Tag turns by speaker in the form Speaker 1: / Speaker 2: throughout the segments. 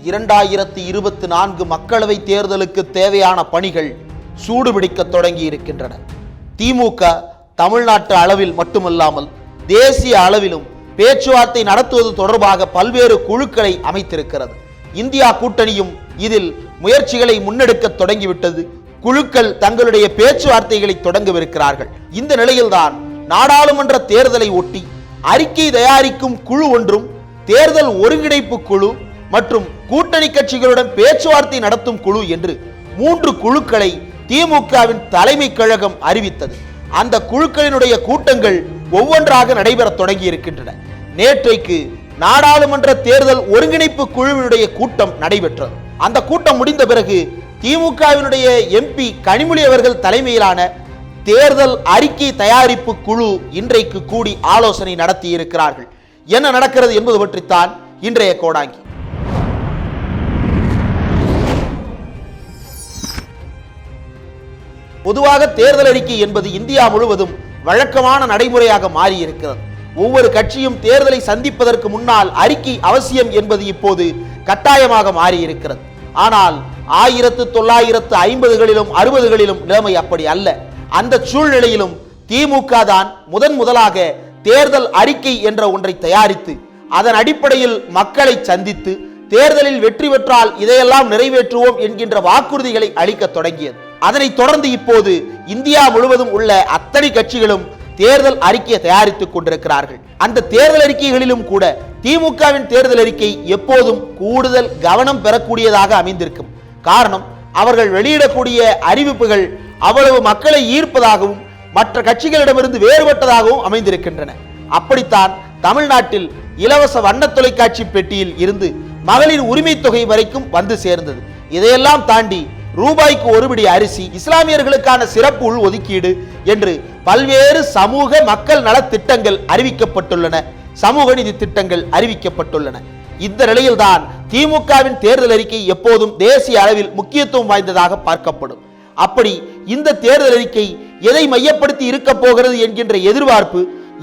Speaker 1: 2024 மக்களவை தேர்தலுக்கு தேவையான பணிகள் சூடுபிடிக்க தொடங்கி இருக்கின்றன. திமுக தமிழ்நாட்டு அளவில் மட்டுமல்லாமல் தேசிய அளவிலும் பேச்சுவார்த்தை நடத்துவது தொடர்பாக பல்வேறு குழுக்களை அமைத்திருக்கிறது. இந்தியா கூட்டணியும் இதில் முயற்சிகளை முன்னெடுக்க தொடங்கிவிட்டது. குழுக்கள் தங்களுடைய பேச்சுவார்த்தைகளை தொடங்கவிருக்கிறார்கள். இந்த நிலையில்தான் நாடாளுமன்ற தேர்தலை ஒட்டி அறிக்கை தயாரிக்கும் குழு ஒன்றும், தேர்தல் ஒருங்கிணைப்பு குழு மற்றும் கூட்டணி கட்சிகளுடன் பேச்சுவார்த்தை நடத்தும் குழு என்று 3 குழுக்களை திமுகவின் தலைமை கழகம் அறிவித்தது. அந்த குழுக்களினுடைய கூட்டங்கள் ஒவ்வொன்றாக நடைபெற தொடங்கி இருக்கின்றன. நேற்றைக்கு நாடாளுமன்ற தேர்தல் ஒருங்கிணைப்பு குழுவினுடைய கூட்டம் நடைபெற்றது. அந்த கூட்டம் முடிந்த பிறகு திமுகவினுடைய எம்பி கனிமொழி அவர்கள் தலைமையிலான தேர்தல் அறிக்கை தயாரிப்பு குழு இன்றைக்கு கூடி ஆலோசனை நடத்தி இருக்கிறார்கள். என்ன நடக்கிறது என்பது பற்றித்தான் இன்றைய கோடாங்கி. பொதுவாக தேர்தல் அறிக்கை என்பது இந்தியா முழுவதும் வழக்கமான நடைமுறையாக மாறி இருக்கிறது. ஒவ்வொரு கட்சியும் தேர்தலை சந்திப்பதற்கு முன்னால் அறிக்கை அவசியம் என்பது இப்போது கட்டாயமாக மாறி இருக்கிறது. ஆனால் 1950களிலும் 60களிலும் நிலைமை அப்படி அல்ல. அந்த சூழ்நிலையிலும் திமுக தான் முதலாக தேர்தல் அறிக்கை என்ற ஒன்றை தயாரித்து அதன் அடிப்படையில் மக்களை சந்தித்து தேர்தலில் வெற்றி பெற்றால் இதையெல்லாம் நிறைவேற்றுவோம் என்கின்ற வாக்குறுதிகளை அளிக்க தொடங்கியது. அதனைத் தொடர்ந்து இப்போது இந்தியா முழுவதும் உள்ள அத்தனை கட்சிகளும் தேர்தல் அறிக்கையை தயாரித்துக் கொண்டிருக்கிறார்கள். அந்த தேர்தல் அறிக்கைகளிலும் கூட திமுகவின் தேர்தல் அறிக்கை எப்போதும் கூடுதல் கவனம் பெறக்கூடியதாக அமைந்திருக்கும். காரணம், அவர்கள் வெளியிடக்கூடிய அறிவிப்புகள் அவ்வளவு மக்களை ஈர்ப்பதாகவும் மற்ற கட்சிகளிடமிருந்து வேறுபட்டதாகவும் அமைந்திருக்கின்றன. அப்படித்தான் தமிழ்நாட்டில் இலவச வண்ண தொலைக்காட்சி பெட்டியில் இருந்து மகளிர் உரிமை தொகை வரைக்கும் வந்து சேர்ந்தது. இதையெல்லாம் தாண்டி ரூபாய்க்கு ஒரு பிடி அரிசி, இஸ்லாமியர்களுக்கான சிறப்பு உள் ஒதுக்கீடு என்று பல்வேறு சமூக மக்கள் நல திட்டங்கள் அறிவிக்கப்பட்டுள்ளன. சமூக நிதி திட்டங்கள் அறிவிக்கப்பட்டுள்ளன. இந்த நிலையில்தான் திமுகவின் தேர்தல் அறிக்கை எப்போதும் தேசிய அளவில் முக்கியத்துவம் வாய்ந்ததாக பார்க்கப்படும். அப்படி இந்த தேர்தல் அறிக்கை எதை மையப்படுத்தி இருக்க போகிறது என்கின்ற எதிர்பார்ப்பு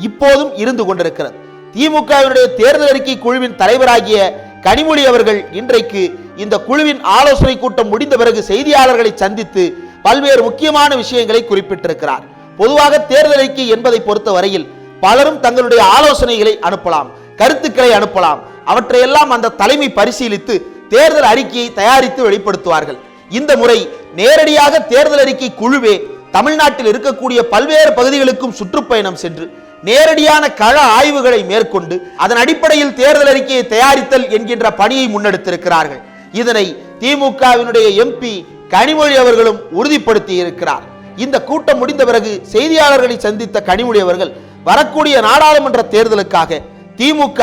Speaker 1: இப்போதும் இருந்து கொண்டிருக்கிறது. திமுகவினுடைய தேர்தல் அறிக்கை குழுவின் தலைவராகிய கனிமொழி அவர்கள் இன்றைக்கு இந்த குழுவின் ஆலோசனை கூட்டம் முடிந்த பிறகு செய்தியாளர்களை சந்தித்து பல்வேறு முக்கியமான விஷயங்களை குறிப்பிட்டிருக்கிறார். பொதுவாக தேர்தல் அறிக்கை என்பதை பொறுத்த வரையில் பலரும் தங்களுடைய ஆலோசனைகளை அனுப்பலாம், கருத்துக்களை அனுப்பலாம். அவற்றையெல்லாம் அந்த தலைமை பரிசீலித்து தேர்தல் அறிக்கையை தயாரித்து வெளிப்படுத்துவார்கள். இந்த முறை நேரடியாக தேர்தல் அறிக்கை குழுவே தமிழ்நாட்டில் இருக்கக்கூடிய பல்வேறு பகுதிகளுக்கும் சுற்றுப்பயணம் சென்று நேரடியான கள ஆய்வுகளை மேற்கொண்டு அதன் அடிப்படையில் தேர்தல் அறிக்கையை தயாரித்தல் என்கின்ற பணியை முன்னெடுத்திருக்கிறார்கள். இதனை திமுகவினுடைய எம்பி கனிமொழி அவர்களும் உறுதிப்படுத்தி இருக்கிறார். இந்த கூட்டம் முடிந்த பிறகு செய்தியாளர்களை சந்தித்த கனிமொழி அவர்கள் வரக்கூடிய நாடாளுமன்ற தேர்தலுக்காக திமுக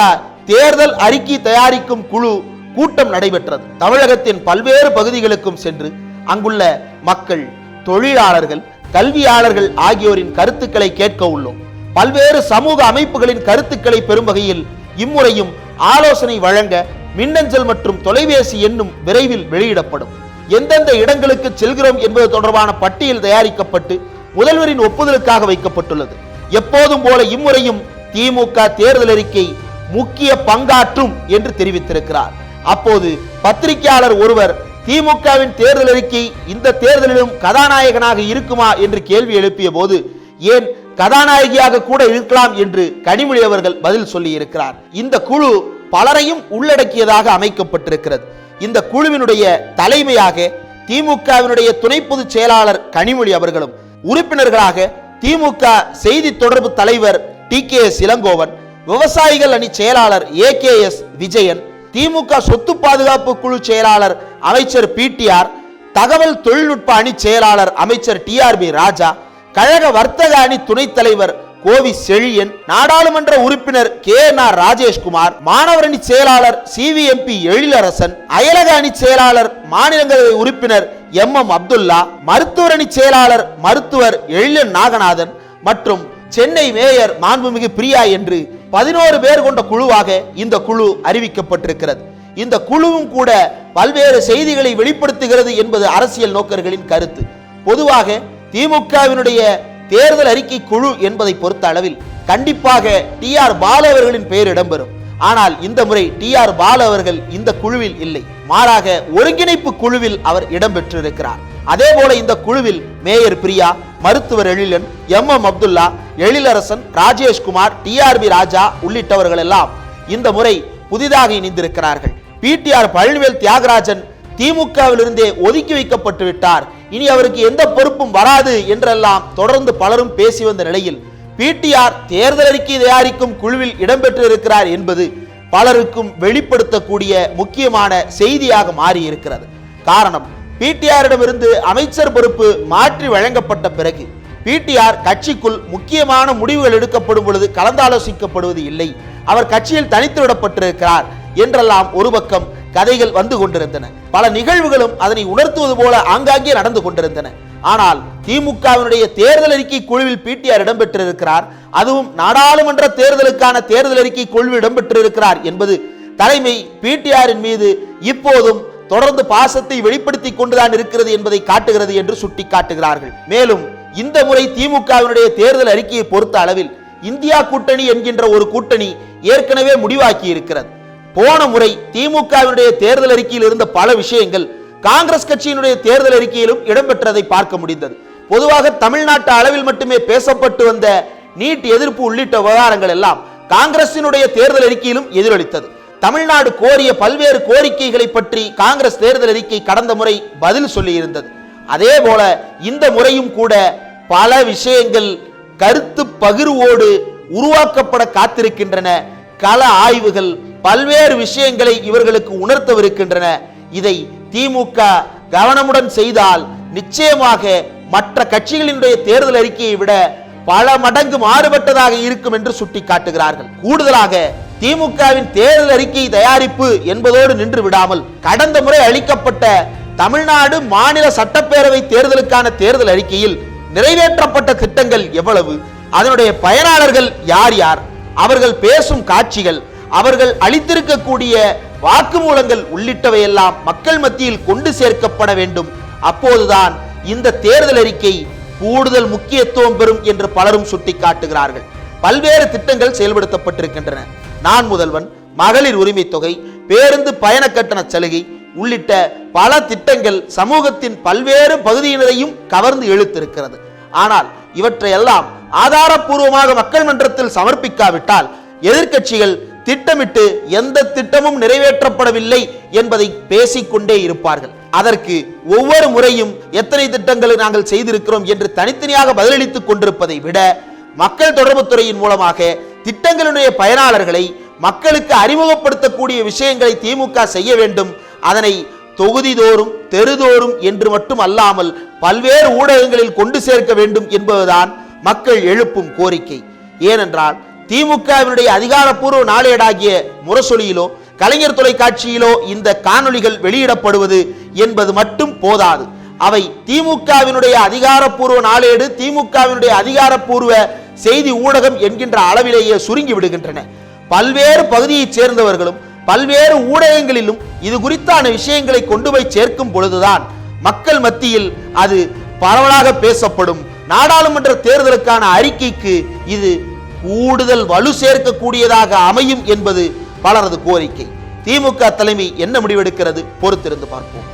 Speaker 1: தேர்தல் அறிக்கை தயாரிக்கும் குழு கூட்டம் நடைபெற்றது. தமிழகத்தின் பல்வேறு பகுதிகளுக்கும் சென்று அங்குள்ள மக்கள், தொழிலாளர்கள், கல்வியாளர்கள் ஆகியோரின் கருத்துக்களை கேட்க உள்ளோம். பல்வேறு சமூக அமைப்புகளின் கருத்துக்களை பெறும் வகையில் இம்முறையும் ஆலோசனை வழங்க மின்னஞ்சல் மற்றும் தொலைபேசி எண்ணும் விரைவில் வெளியிடப்படும். எந்தெந்த இடங்களுக்கு செல்கிறோம் என்பது தொடர்பான பட்டியல் தயாரிக்கப்பட்டு முதல்வரின் ஒப்புதலுக்காக வைக்கப்பட்டுள்ளது. எப்போதும் போல இம்முறையும் திமுக தேர்தல் அறிக்கை முக்கிய பங்காற்றும் என்று தெரிவித்திருக்கிறார். அப்போது பத்திரிகையாளர் ஒருவர் திமுகவின் தேர்தல் அறிக்கை இந்த தேர்தலிலும் கதாநாயகனாக இருக்குமா என்று கேள்வி எழுப்பிய போது, ஏன் கதாநாயகியாக கூட இருக்கலாம் என்று கனிமொழி அவர்கள் பதில் சொல்லி இருக்கிறார். இந்த குழு பலரையும் உள்ளடக்கியதாக அமைக்கப்பட்டிருக்கிறது. இந்த குழுவினுடைய தலைமையாக திமுகவினுடைய துணை பொதுச் செயலாளர் கனிமொழி அவர்களும், உறுப்பினர்களாக திமுக செய்தி தொடர்பு தலைவர் TKS இளங்கோவன், விவசாயிகள் அணி செயலாளர் AKS விஜயன், திமுக சொத்து பாதுகாப்பு குழு செயலாளர் அமைச்சர் PTR, தகவல் தொழில்நுட்ப அணி செயலாளர் அமைச்சர் TRB ராஜா, கழக வர்த்தக அணி துணைத் தலைவர் கோவி செழியன், நாடாளுமன்ற உறுப்பினர் KNR ராஜேஷ்குமார், மாணவர் அணி செயலாளர் CVMP எழிலரசன், அயலக அணி செயலாளர் மாநிலங்களவை உறுப்பினர் MM அப்துல்லா, மருத்துவர் அணி செயலாளர் மருத்துவர் எழிலன் நாகநாதன் மற்றும் சென்னை மேயர் மாண்புமிகு பிரியா என்று 11 பேர் கொண்ட குழுவாக இந்த குழு அறிவிக்கப்பட்டிருக்கிறது. இந்த குழுவும் கூட பல்வேறு செய்திகளை வெளிப்படுத்துகிறது என்பது அரசியல் நோக்கர்களின் கருத்து. பொதுவாக திமுகவினுடைய தேர்தல் அறிக்கை குழு என்பதை பொறுத்த அளவில் கண்டிப்பாக TR பாலு அவர்களின் பெயர் இடம்பெறும். ஆனால் இந்த முறை TR பாலு அவர்கள் இந்த குழுவில் இல்லை, மாறாக ஒருங்கிணைப்பு குழுவில் அவர் இடம்பெற்றிருக்கிறார். அதே போல இந்த குழுவில் மேயர் பிரியா, மருத்துவர் எழிலன், MM அப்துல்லா, எழிலரசன், ராஜேஷ்குமார், TRB ராஜா உள்ளிட்டவர்கள் எல்லாம் இந்த முறை புதிதாக இணைந்திருக்கிறார்கள். PTR பழனிவேல் தியாகராஜன் திமுகவிலிருந்தே ஒதுக்கி வைக்கப்பட்டு விட்டார், இனி அவருக்கு எந்த பொறுப்பும் வராது என்றெல்லாம் தொடர்ந்து பலரும் பேசி வந்த நிலையில் PTR தேர்தல் அறிக்கை தயாரிக்கும் குழுவில் இடம்பெற்றிருக்கிறார் என்பது பலருக்கும் வெளிப்படுத்தக்கூடிய முக்கியமான செய்தியாக மாறி இருக்கிறது. காரணம், PTRிடமிருந்து அமைச்சர் பொறுப்பு மாற்றி வழங்கப்பட்ட பிறகு PTR கட்சிக்குள் முக்கியமான முடிவுகள் எடுக்கப்படும் பொழுது கலந்தாலோசிக்கப்படுவது இல்லை, அவர் கட்சியில் தனித்து விடப்பட்டிருக்கிறார் என்றெல்லாம் ஒரு பக்கம் கதைகள் வந்து கொண்டிருந்தன. பல நிகழ்வுகளும் அதனை உணர்த்துவது போல ஆங்காங்கே நடந்து கொண்டிருந்தன. ஆனால் திமுகவினுடைய தேர்தல் அறிக்கை குழுவில் PTR இடம்பெற்றிருக்கிறார், அதுவும் நாடாளுமன்ற தேர்தலுக்கான தேர்தல் அறிக்கை குழுவில் இடம்பெற்றிருக்கிறார் என்பது தலைமை PTRின் மீது இப்போதும் தொடர்ந்து பாசத்தை வெளிப்படுத்தி கொண்டுதான் இருக்கிறது என்பதை காட்டுகிறது என்று சுட்டி காட்டுகிறார்கள். மேலும் இந்த முறை திமுகவினுடைய தேர்தல் அறிக்கையை பொறுத்த அளவில் இந்தியா கூட்டணி என்கின்ற ஒரு கூட்டணி ஏற்கனவே முடிவாக்கி இருக்கிறது. போன முறை திமுகவினுடைய தேர்தல் அறிக்கையில் இருந்த பல விஷயங்கள் காங்கிரஸ் கட்சியினுடைய தேர்தல் அறிக்கையிலும் இடம்பெற்றதை பார்க்க முடிந்தது. பொதுவாக தமிழ்நாட்டு அளவில் மட்டுமே பேசப்பட்டு வந்த நீட் எதிர்ப்பு உள்ளிட்ட விவகாரங்கள் எல்லாம் காங்கிரசினுடைய தேர்தல் அறிக்கையிலும் எதிரொலித்தது. தமிழ்நாடு கோரிய பல்வேறு கோரிக்கைகளை பற்றி காங்கிரஸ் தேர்தல் அறிக்கை கடந்த முறை பதில் சொல்லி இருந்தது. அதே போல இந்த முறையும் கூட பல விஷயங்கள் கருத்து பகிர்வோடு உருவாக்கப்பட காத்திருக்கின்றன. கள ஆய்வுகள் பல்வேறு விஷயங்களை இவர்களுக்கு உணர்த்தவிருக்கின்றன. இதை திமுக கவனமுடன் செய்தால் நிச்சயமாக மற்ற கட்சிகளினுடைய தேர்தல் அறிக்கையை விட பல மடங்கு மாறுபட்டதாக இருக்கும் என்று சுட்டி காட்டுகிறார்கள். கூடுதலாக திமுகவின் தேர்தல் அறிக்கை தயாரிப்பு என்பதோடு நின்று விடாமல் கடந்த முறை அளிக்கப்பட்ட தமிழ்நாடு மாநில சட்டப்பேரவை தேர்தலுக்கான தேர்தல் அறிக்கையில் நிறைவேற்றப்பட்ட திட்டங்கள் எவ்வளவு, அதனுடைய பயனாளர்கள் யார் யார், அவர்கள் பேசும் காட்சிகள், அவர்கள் அளித்திருக்கக்கூடிய வாக்குமூலங்கள் உள்ளிட்டவையெல்லாம் மக்கள் மத்தியில் கொண்டு சேர்க்கப்பட வேண்டும். அப்போதுதான் இந்த தேர்தல் அறிக்கை கூடுதல் முக்கியத்துவம் பெறும் என்று பலரும் சுட்டிக்காட்டுகிறார்கள். பல்வேறு திட்டங்கள் செயல்படுத்தப்பட்டிருக்கின்றன. நான் முதல்வன், மகளிர் உரிமை தொகை, பேருந்து பயண கட்டண சலுகை உள்ளிட்ட பல திட்டங்கள் சமூகத்தின் பல்வேறு பகுதியினரையும் கவர்ந்து இழுத்திருக்கிறது. ஆனால் இவற்றையெல்லாம் ஆதாரப்பூர்வமாக மக்கள் மன்றத்தில் சமர்ப்பிக்காவிட்டால் எதிர்க்கட்சிகள் திட்டமிட்டு எந்த திட்டமும் நிறைவேற்றப்படவில்லை என்பதை பேசிக்கொண்டே இருப்பார்கள். அதற்கு ஒவ்வொரு முறையும் எத்தனை திட்டங்களை நாங்கள் செய்திருக்கிறோம் என்று தனித்தனியாக பதிலளித்துக் கொண்டிருப்பதை விட மக்கள் தொடர்புத்துறையின் மூலமாக திட்டங்களுடைய பயனாளர்களை மக்களுக்கு அறிமுகப்படுத்தக்கூடிய விஷயங்களை திமுக செய்ய வேண்டும். அதனை தொகுதிதோறும் தெருதோறும் என்று மட்டும் அல்லாமல் பல்வேறு ஊடகங்களில் கொண்டு சேர்க்க வேண்டும் என்பதுதான் மக்கள் எழுப்பும் கோரிக்கை. ஏனென்றால் திமுகவினுடைய அதிகாரப்பூர்வ நாளேடாகிய முரசொலியிலோ கலைஞர் தொலைக்காட்சியிலோ இந்த காணொளிகள் வெளியிடப்படுவது என்பது மட்டும் போதாது. அவை திமுகவினுடைய அதிகாரப்பூர்வ நாளேடு, திமுகவினுடைய அதிகாரப்பூர்வ செய்தி ஊடகம் என்கின்ற அளவிலேயே சுருங்கி விடுகின்றன. பல்வேறு பகுதியைச் சேர்ந்தவர்களும் பல்வேறு ஊடகங்களிலும் இது குறித்தான விஷயங்களை கொண்டு போய் சேர்க்கும் பொழுதுதான் மக்கள் மத்தியில் அது பரவலாக பேசப்படும். நாடாளுமன்ற தேர்தலுக்கான அறிக்கைக்கு இது கூடுதல் வலு சேர்க்கக்கூடியதாக அமையும் என்பது பலரது கோரிக்கை. திமுக தலைமை என்ன முடிவெடுக்கிறது பொறுத்திருந்து பார்ப்போம்.